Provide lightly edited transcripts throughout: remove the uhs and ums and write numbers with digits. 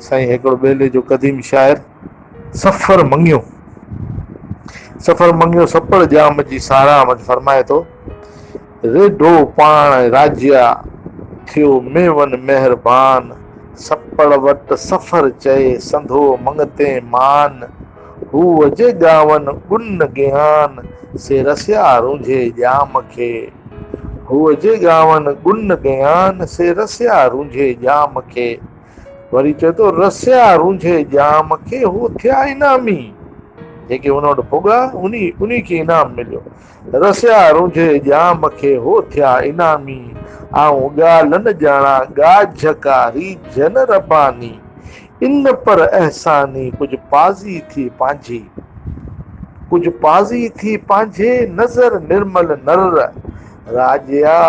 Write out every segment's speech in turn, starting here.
साईं हिकिड़ो ॿेले जो क़दीम शाइर सफ़र मंगियो सफ़ड़ जाम जी साराम फरमाए थो, रेडो पाण राजिया थियो मेवन मेहरबान, सफ़ड़ वटि सफ़र चए संधो मंगते मान, हू अजे गावन गुन ज्ञान से रसिया रूंझे जाम खे, हू अजे गावन गुन ज्ञान से रसिया रूंझे जाम खे। वरी चए थो रसिया रूंझे जाम खे, हू थिया इनामी, जेके हुन वटि भुॻा उन्ही खे इनाम मिलियो। रसिया रूंझे जाम खे, हो थिया इनामी, आऊं ॻाल्हि न ॼाणा ॻाझ कारी जन रबानी, इन पर एहसानी कुझु पाज़ी थी पंहिंजी, कुझु पाज़ी थी पंहिंजे नज़र निर्मल नर, राजिया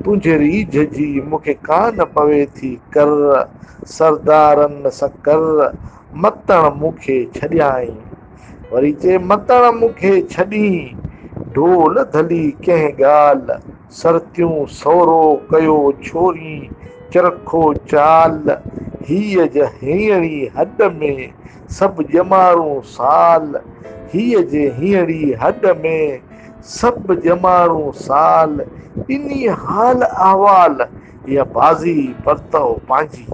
तुंहिंजे रीझ जी मूंखे कान पवे थी कर, सरदारनि सकर मतण मूंखे छॾियाई। वरी चए मतण मूंखे छॾी, ढोल धली कंहिं ॻाल्हि, सरतियूं सौरो कयो छोरी चरखो चाल, हीअ ज हीअड़ी हॾ में सभु ॼमारूं साल, हीअ जे हीअड़ी हॾ में सभु ॼमारूं साल, इन्ही हाल अहवाल इहा बाज़ी परतव पंहिंजी।